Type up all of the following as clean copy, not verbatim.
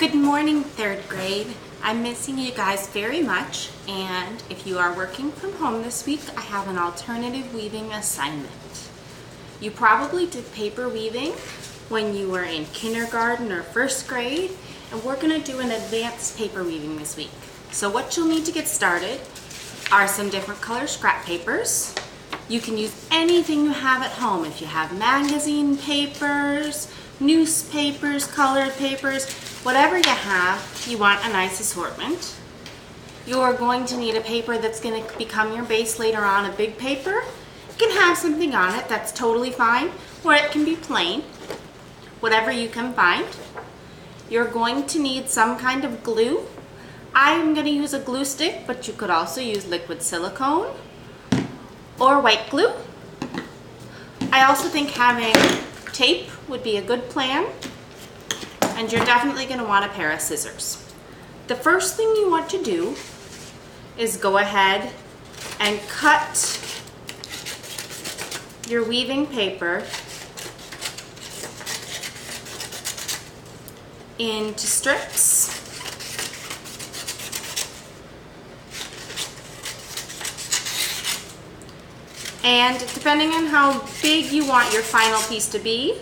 Good morning, third grade. I'm missing you guys very much, and if you are working from home this week, I have an alternative weaving assignment. You probably did paper weaving when you were in kindergarten or first grade, and we're going to do an advanced paper weaving this week. So what you'll need to get started are some different color scrap papers. You can use anything you have at home. If you have magazine papers, newspapers, colored papers, whatever you have, you want a nice assortment. You're going to need a paper that's going to become your base later on, a big paper. It can have something on it, that's totally fine, or it can be plain, whatever you can find. You're going to need some kind of glue. I'm going to use a glue stick, but you could also use liquid silicone or white glue. I also think having tape would be a good plan, and you're definitely going to want a pair of scissors. The first thing you want to do is go ahead and cut your weaving paper into strips. And depending on how big you want your final piece to be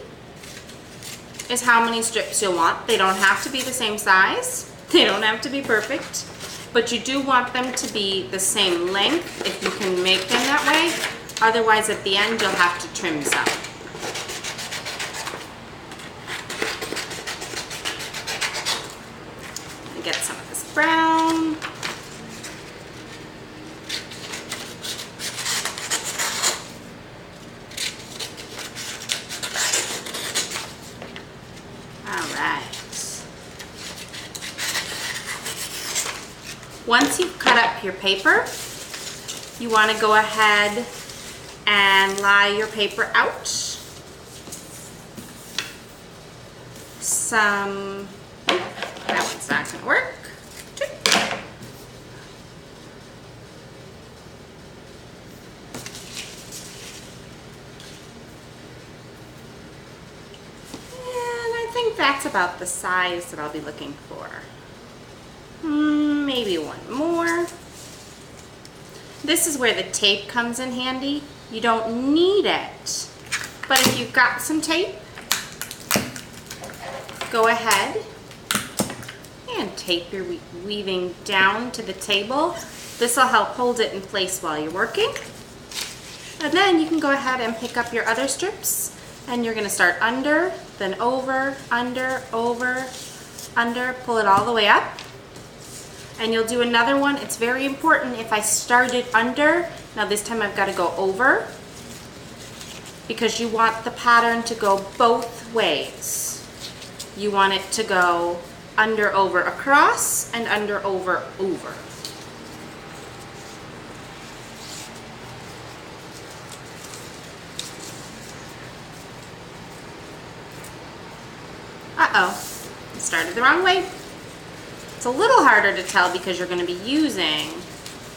is how many strips you'll want. They don't have to be the same size. They don't have to be perfect, but you do want them to be the same length if you can make them that way. Otherwise, at the end, you'll have to trim some. Get some of this brown. Once you've cut up your paper, you want to go ahead and lie your paper out. That one's not going to work. And I think that's about the size that I'll be looking for. Maybe one more. This is where the tape comes in handy. You don't need it, but if you've got some tape, go ahead and tape your weaving down to the table. This will help hold it in place while you're working. And then you can go ahead and pick up your other strips, and you're going to start under, then over, under, over, under, pull it all the way up. And you'll do another one. It's very important if I started under, now this time I've got to go over, because you want the pattern to go both ways. You want it to go under, over, across, and under, over, over. Uh-oh, started the wrong way. It's a little harder to tell because you're going to be using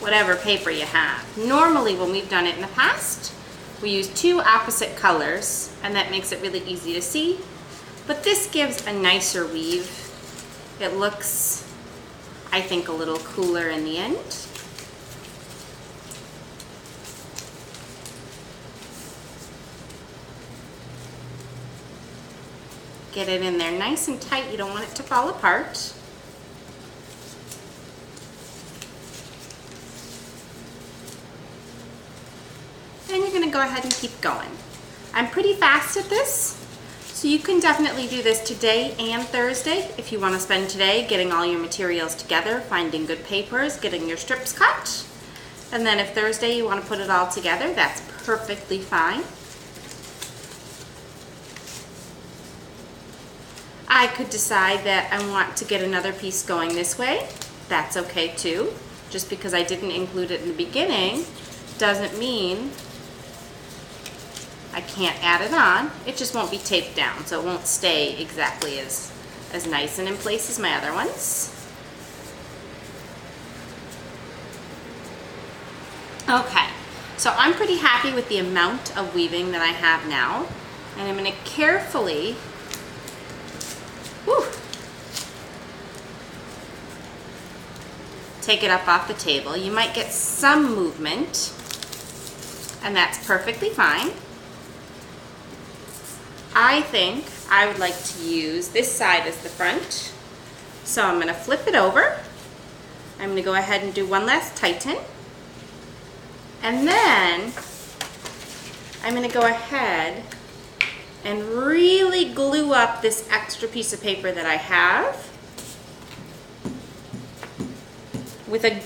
whatever paper you have. Normally, when we've done it in the past, we use two opposite colors, and that makes it really easy to see. But this gives a nicer weave. It looks, I think, a little cooler in the end. Get it in there nice and tight. You don't want it to fall apart. And you're going to go ahead and keep going. I'm pretty fast at this, so you can definitely do this today and Thursday if you want to spend today getting all your materials together, finding good papers, getting your strips cut. And then if Thursday you want to put it all together, that's perfectly fine. I could decide that I want to get another piece going this way. That's okay too. Just because I didn't include it in the beginning doesn't mean I can't add it on. It just won't be taped down, so it won't stay exactly as nice and in place as my other ones. Okay, so I'm pretty happy with the amount of weaving that I have now, and I'm going to carefully take it up off the table. You might get some movement, and that's perfectly fine. I think I would like to use this side as the front. So I'm going to flip it over. I'm going to go ahead and do one last tighten. And then I'm going to go ahead and really glue up this extra piece of paper that I have with a good